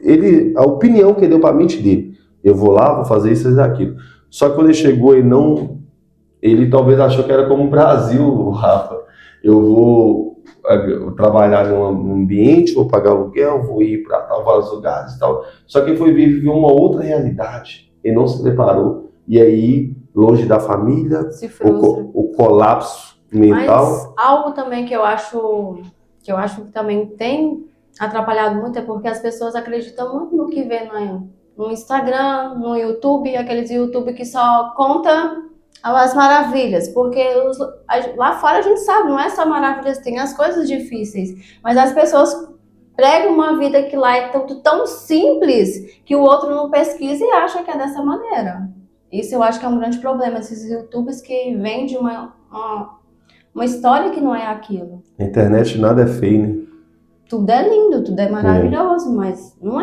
S2: a opinião que ele deu para a mente dele. Eu vou lá, vou fazer isso e aquilo. Só que quando ele chegou, ele talvez achou que era como o Brasil, Rafa. Eu vou trabalhar num ambiente, vou pagar aluguel, vou ir para vários lugares e tal. Só que ele foi viver uma outra realidade. Ele não se preparou. E aí, longe da família, o colapso mental.
S3: Mas algo também que eu acho que também tem atrapalhado muito é porque as pessoas acreditam muito no que vê no Instagram, no YouTube, aqueles YouTube que só conta as maravilhas, porque lá fora a gente sabe, não é só maravilhas, tem as coisas difíceis, mas as pessoas pregam uma vida que lá é tudo tão simples que o outro não pesquisa e acha que é dessa maneira. Isso eu acho que é um grande problema, esses YouTubers que vendem uma história que não é aquilo.
S2: Na internet nada é feio, né?
S3: Tudo é lindo, tudo é maravilhoso, mas não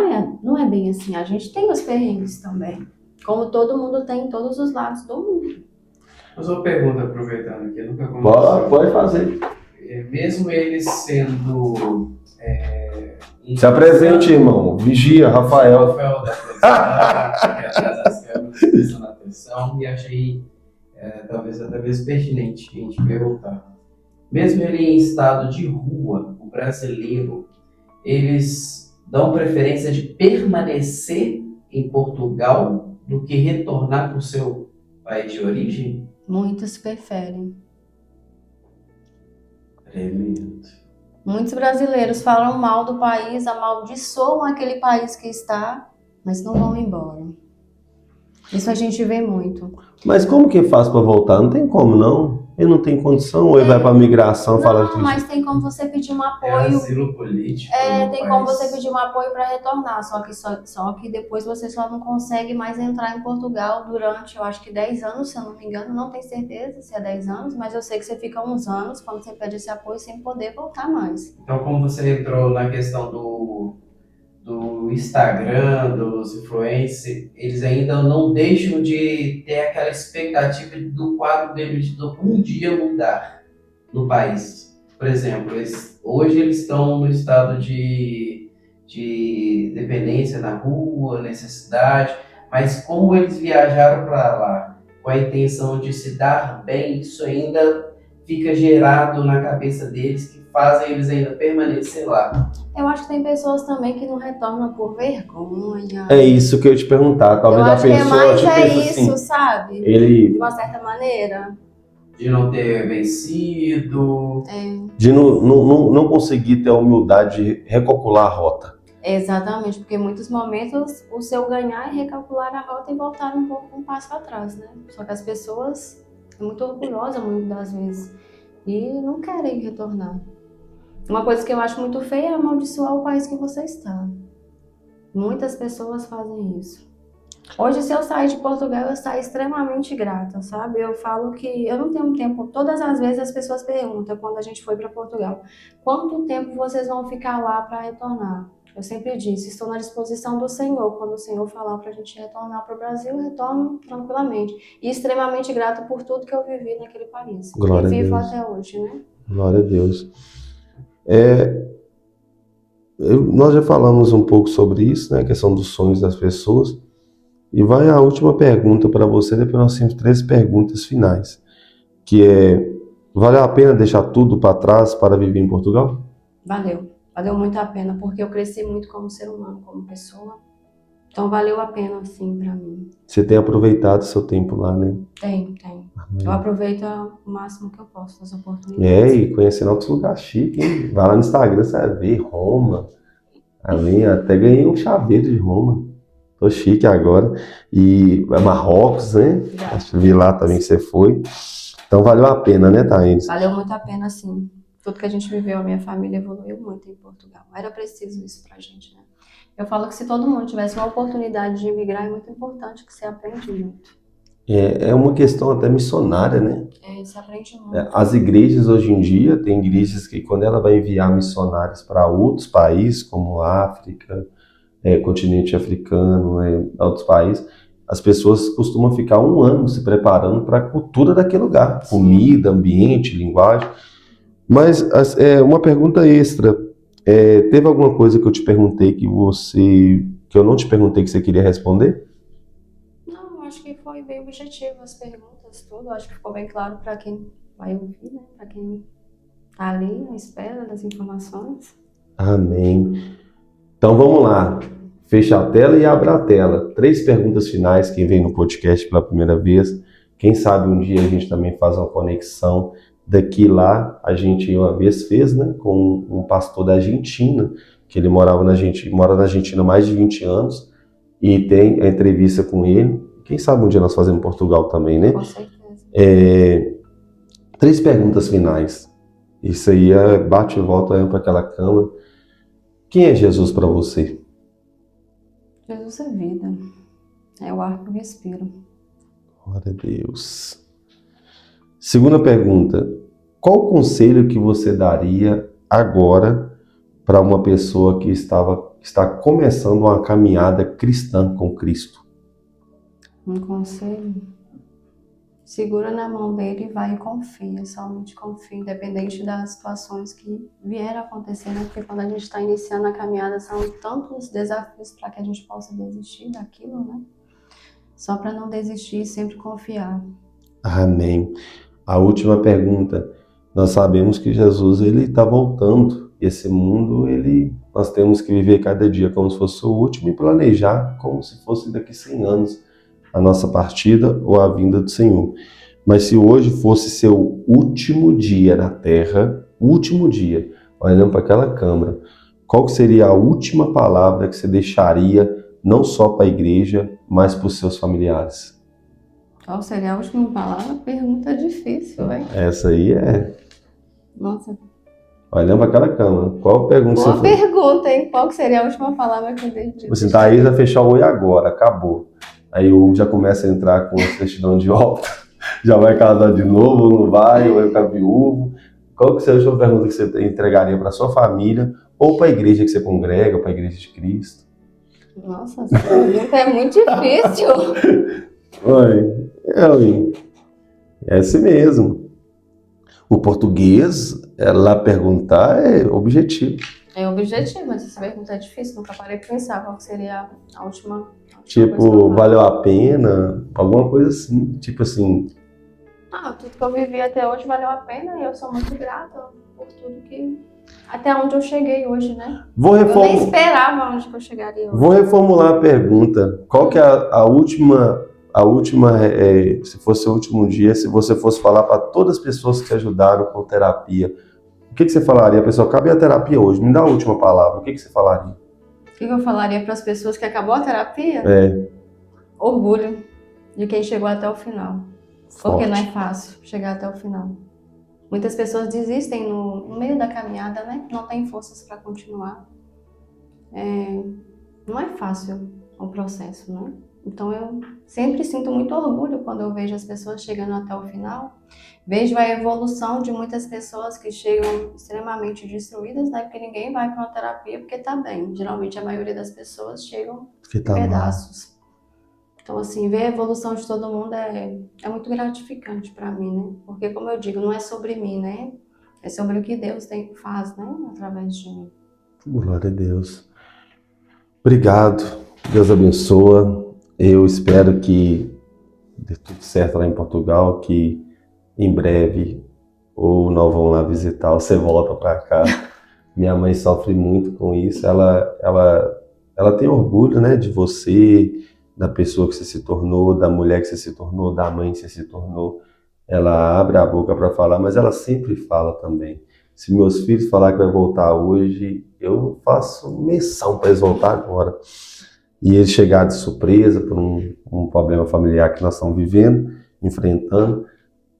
S3: é bem assim. A gente tem os perrengues também, como todo mundo tem em todos os lados do mundo.
S4: Mas uma pergunta, aproveitando aqui, nunca
S2: Pode fazer.
S4: Mesmo eles sendo...
S2: Se apresente, irmão. Vigia, Rafael.
S4: Rafael da Atenção, que atrás das câmeras, prestando atenção, e achei talvez até mesmo pertinente a gente perguntar. Mesmo ele em estado de rua, o brasileiro, eles dão preferência de permanecer em Portugal do que retornar para o seu país de origem?
S3: Muitos preferem.
S4: Tremendo.
S3: Muitos brasileiros falam mal do país, amaldiçoam aquele país que está, mas não vão embora. Isso a gente vê muito.
S2: Mas como que faz para voltar? Não tem como, não. Ele não tem condição, ou ele vai para a migração, fala que...
S3: mas tem como você pedir um apoio.
S4: É asilo político.
S3: Tem como você pedir um apoio para retornar, só que depois você só não consegue mais entrar em Portugal durante, eu acho que 10 anos, se eu não me engano, não tenho certeza se é 10 anos, mas eu sei que você fica uns anos quando você pede esse apoio sem poder voltar mais.
S4: Então, como você entrou na questão do Instagram, dos influencers, eles ainda não deixam de ter aquela expectativa do quadro deles de um dia mudar no país. Por exemplo, hoje eles estão no estado de dependência na rua, necessidade, mas como eles viajaram para lá com a intenção de se dar bem, isso ainda fica gerado na cabeça deles, que fazem eles ainda permanecer lá.
S3: Eu acho que tem pessoas também que não retornam por vergonha.
S2: É isso que eu ia te perguntar. Talvez
S3: eu acho
S2: a pessoa
S3: que é mais isso,
S2: assim,
S3: sabe?
S2: De
S3: uma certa maneira.
S4: De não ter vencido.
S2: De não conseguir ter a humildade de recalcular a rota.
S3: Exatamente, porque em muitos momentos o seu ganhar é recalcular a rota e voltar um passo atrás, né? Só que as pessoas são muito orgulhosas muitas das vezes e não querem retornar. Uma coisa que eu acho muito feia é amaldiçoar o país que você está. Muitas pessoas fazem isso. Hoje, se eu sair de Portugal, eu saio extremamente grata, sabe? Eu falo que eu não tenho tempo. Todas as vezes as pessoas perguntam, quando a gente foi para Portugal, quanto tempo vocês vão ficar lá para retornar? Eu sempre disse, estou na disposição do Senhor. Quando o Senhor falar para a gente retornar para o Brasil, eu retorno tranquilamente. E extremamente grata por tudo que eu vivi naquele país.
S2: Glória
S3: e vivo
S2: a Deus.
S3: até hoje, né?
S2: Glória a Deus. Nós já falamos um pouco sobre isso, né? A questão dos sonhos das pessoas. E vai a última pergunta para você, depois nós temos 3 perguntas finais. Que é, valeu a pena deixar tudo para trás para viver em Portugal?
S3: Valeu muito a pena, porque eu cresci muito como ser humano, como pessoa. Então valeu a pena, assim, para mim.
S2: Você tem aproveitado seu tempo lá, né?
S3: Tem. Eu aproveito o máximo que eu posso das oportunidades.
S2: E conhecendo outros lugares chiques, hein? Vai lá no Instagram, você vai ver Roma. Ali, até ganhei um chaveiro de Roma. Tô chique agora. E Marrocos, né? Vi lá também que você foi. Então valeu a pena, né, Thaís?
S3: Valeu muito a pena, sim. Tudo que a gente viveu, a minha família evoluiu muito em Portugal. Era preciso isso pra gente, né? Eu falo que se todo mundo tivesse uma oportunidade de emigrar, é muito importante, que você aprende muito.
S2: É uma questão até missionária, né?
S3: Você aprende muito.
S2: As igrejas hoje em dia, tem igrejas que quando ela vai enviar missionários para outros países, como África, continente africano, outros países, as pessoas costumam ficar 1 ano se preparando para a cultura daquele lugar. Comida, ambiente, linguagem. Mas uma pergunta extra. Teve alguma coisa que eu te perguntei que eu não te perguntei que você queria responder?
S3: Não, acho que foi bem objetivo as perguntas, tudo. Acho que ficou bem claro para quem vai ouvir, né? Para quem tá ali à espera das informações.
S2: Amém. Então vamos lá. Fecha a tela e abra a tela. 3 perguntas finais, quem vem no podcast pela primeira vez. Quem sabe um dia a gente também faz uma conexão daqui lá. A gente uma vez fez, né, com um pastor da Argentina, que ele mora na Argentina há mais de 20 anos, e tem a entrevista com ele. Quem sabe um dia nós fazemos em Portugal também, né?
S3: Com certeza.
S2: 3 perguntas finais. Isso aí bate e volta para aquela câmera. Quem é Jesus para você?
S3: Jesus é vida. É o ar que eu respiro.
S2: Glória a Deus. Segunda pergunta. Qual o conselho que você daria agora para uma pessoa que está começando uma caminhada cristã com Cristo?
S3: Um conselho. Segura na mão dele e vai e confia. Somente confia, independente das situações que vieram a acontecer, né? Porque quando a gente está iniciando a caminhada, são tantos desafios para que a gente possa desistir daquilo, né? Só para não desistir e sempre confiar.
S2: Amém. A última pergunta. Nós sabemos que Jesus ele está voltando. Esse mundo, nós temos que viver cada dia como se fosse o último e planejar como se fosse daqui 100 anos a nossa partida ou a vinda do Senhor. Mas se hoje fosse seu último dia na Terra, último dia, olhando para aquela câmera, qual que seria a última palavra que você deixaria não só para a igreja, mas para os seus familiares?
S3: Qual seria a última palavra? Pergunta difícil, hein?
S2: Essa aí
S3: Nossa,
S2: olhando para aquela câmera, qual pergunta
S3: boa
S2: você fez?
S3: pergunta, hein? Qual que seria a última palavra que eu deixei?
S2: Você Thaís vai fechar o olho agora, acabou. Aí o Hugo já começa a entrar com a certidão de óbito, já vai casar de novo, ou não vai, ou vai ficar viúvo. Qual que seria a última pergunta que você entregaria para sua família, ou para a igreja que você congrega, ou para a igreja de Cristo?
S3: Nossa, essa pergunta é muito difícil.
S2: Oi, é assim mesmo. O português, ela perguntar é objetivo.
S3: É objetivo, mas essa pergunta é difícil. Nunca parei de pensar qual que seria a última coisa que eu
S2: Tipo,
S3: falo.
S2: valeu a pena, alguma coisa assim. Tipo assim,
S3: Tudo que eu vivi até hoje valeu a pena e eu sou muito grata por tudo que... Até onde eu cheguei hoje, né?
S2: vou
S3: Eu nem esperava onde que eu chegaria hoje.
S2: Vou reformular a pergunta. Qual que é a última, se fosse o último dia, se você fosse falar para todas as pessoas que te ajudaram com terapia, o que você falaria? A pessoa, acabei a terapia hoje, me dá a última palavra, o que você falaria?
S3: O que eu falaria para as pessoas que acabou a terapia? Orgulho de quem chegou até o final. Porque
S2: Forte.
S3: não é fácil chegar até o final. Muitas pessoas desistem no meio da caminhada, né? Não tem forças para continuar. Não é fácil o processo, né? Então eu sempre sinto muito orgulho quando eu vejo as pessoas chegando até o final. Vejo a evolução de muitas pessoas que chegam extremamente destruídas, né? Porque ninguém vai para uma terapia porque tá bem. Geralmente a maioria das pessoas chegam
S2: Que tá
S3: em
S2: mal.
S3: pedaços. Então, assim, ver a evolução de todo mundo é muito gratificante para mim, né? Porque, como eu digo, não é sobre mim, né? É sobre o que Deus faz, né? Através de mim.
S2: Glória a Deus. Obrigado. Deus abençoa. Eu espero que dê tudo certo lá em Portugal, que em breve ou nós vamos lá visitar, ou você volta para cá. Minha mãe sofre muito com isso. Ela tem orgulho, né, de você, da pessoa que você se tornou, da mulher que você se tornou, da mãe que você se tornou. Ela abre a boca para falar, mas ela sempre fala também. Se meus filhos falar que vai voltar hoje, eu faço menção para eles voltar agora. E eles chegaram de surpresa por um problema familiar que nós estamos vivendo, enfrentando,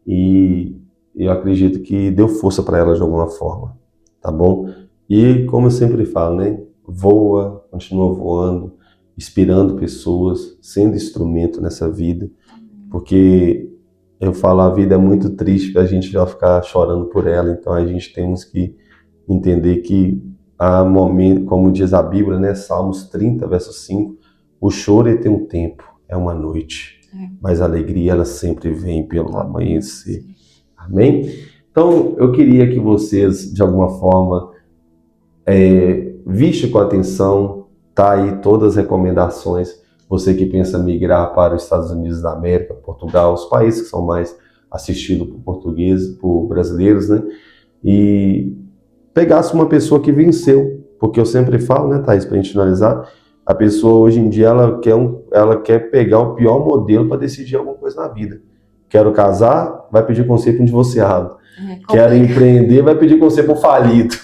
S2: e eu acredito que deu força para elas de alguma forma, tá bom? E como eu sempre falo, né? Voa, continua voando, inspirando pessoas, sendo instrumento nessa vida, porque eu falo, a vida é muito triste para a gente já ficar chorando por ela, então a gente temos que entender que há momento, como diz a Bíblia, né, Salmos 30, verso 5, o choro tem um tempo, é uma noite, mas a alegria ela sempre vem pelo amanhecer. Amém? Então eu queria que vocês, de alguma forma, Viste com atenção, tá aí todas as recomendações. Você que pensa migrar para os Estados Unidos da América, Portugal, os países que são mais assistidos por portugueses, por brasileiros, né? E pegasse uma pessoa que venceu, porque eu sempre falo, né, Thaís, para a gente finalizar, a pessoa hoje em dia ela quer pegar o pior modelo para decidir alguma coisa na vida. Quero casar, vai pedir conselho para um divorciado. Quero empreender, vai pedir conselho para um falido.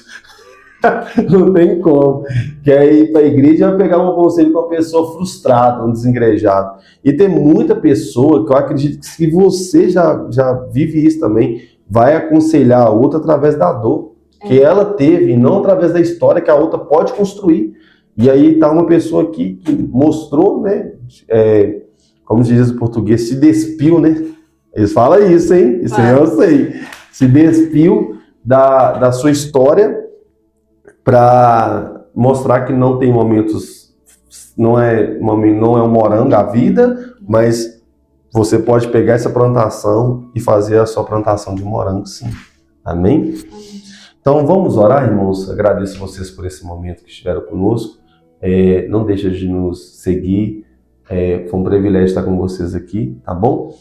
S2: Não tem como. Quer ir para a igreja, vai pegar um conselho para uma pessoa frustrada, um desengrejado. E tem muita pessoa que eu acredito que se você já vive isso também, vai aconselhar a outra através da dor que ela teve, e não através da história que a outra pode construir. E aí tá uma pessoa aqui que mostrou, né, como se diz em português, se despiu, né? Eles falam isso, hein? Isso aí eu sei. Se despiu da sua história para mostrar que não tem momentos, não é um morango a vida, mas você pode pegar essa plantação e fazer a sua plantação de morango, sim. Amém? Então vamos orar, irmãos. Agradeço vocês por esse momento que estiveram conosco. Não deixa de nos seguir. Foi um privilégio estar com vocês aqui, tá bom?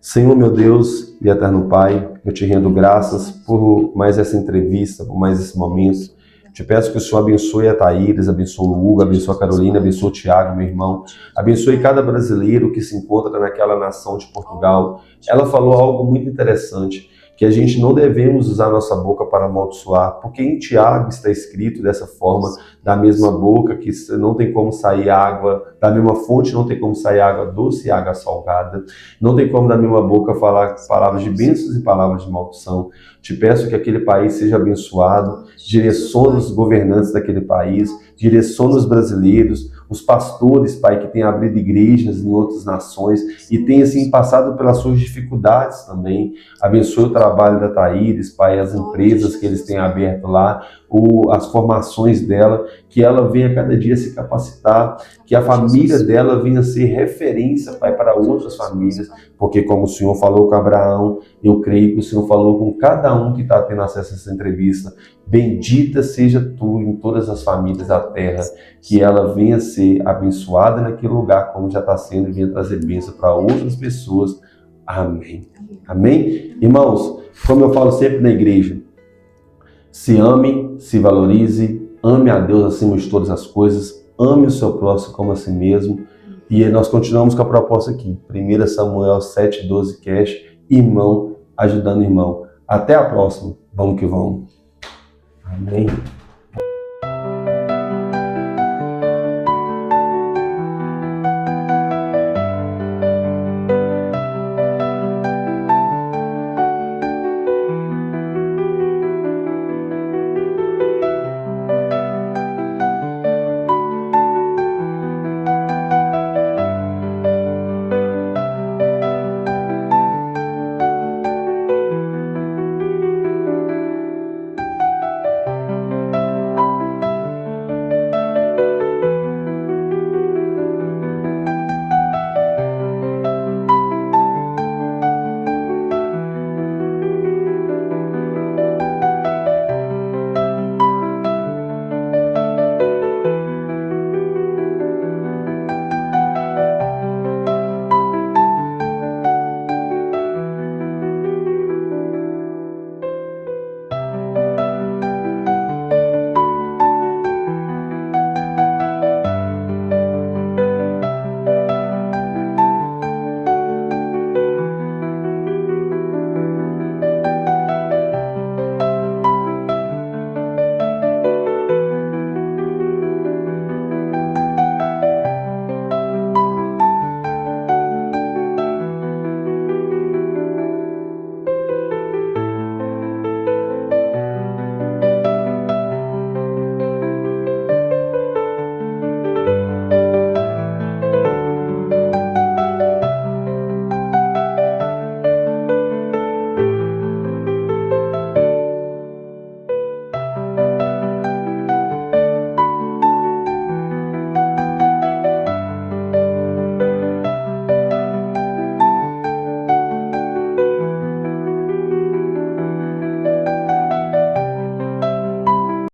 S2: Senhor, meu Deus e eterno Pai, eu te rendo graças por mais essa entrevista, por mais esse momento. Te peço que o Senhor abençoe a Thaíris, abençoe o Hugo, abençoe a Carolina, abençoe o Tiago, meu irmão. Abençoe cada brasileiro que se encontra naquela nação de Portugal. Ela falou algo muito interessante, que a gente não devemos usar nossa boca para amaldiçoar, porque em Tiago está escrito dessa forma, da mesma boca que não tem como sair água, da mesma fonte não tem como sair água doce e água salgada, não tem como da mesma boca falar palavras de bênçãos e palavras de maldição. Te peço que aquele país seja abençoado, direcione os governantes daquele país, direcione os brasileiros, os pastores, Pai, que têm abrido igrejas em outras nações e têm, assim, passado pelas suas dificuldades também. Abençoe o trabalho da Thaíris, Pai, as empresas que eles têm aberto lá, as formações dela, que ela venha cada dia se capacitar, que a família dela venha ser referência, Pai, para outras famílias, porque como o Senhor falou com Abraão, eu creio que o Senhor falou com cada um que está tendo acesso a essa entrevista. Bendita seja tu em todas as famílias da terra, que ela venha ser abençoada naquele lugar, como já está sendo, e venha trazer bênção para outras pessoas. Amém. Amém? Irmãos, como eu falo sempre na igreja, se ame, se valorize, ame a Deus acima de todas as coisas, ame o seu próximo como a si mesmo. E nós continuamos com a proposta aqui, 1 Samuel 7:12 Cash, irmão ajudando irmão. Até a próxima. Vamos que vamos. Amém.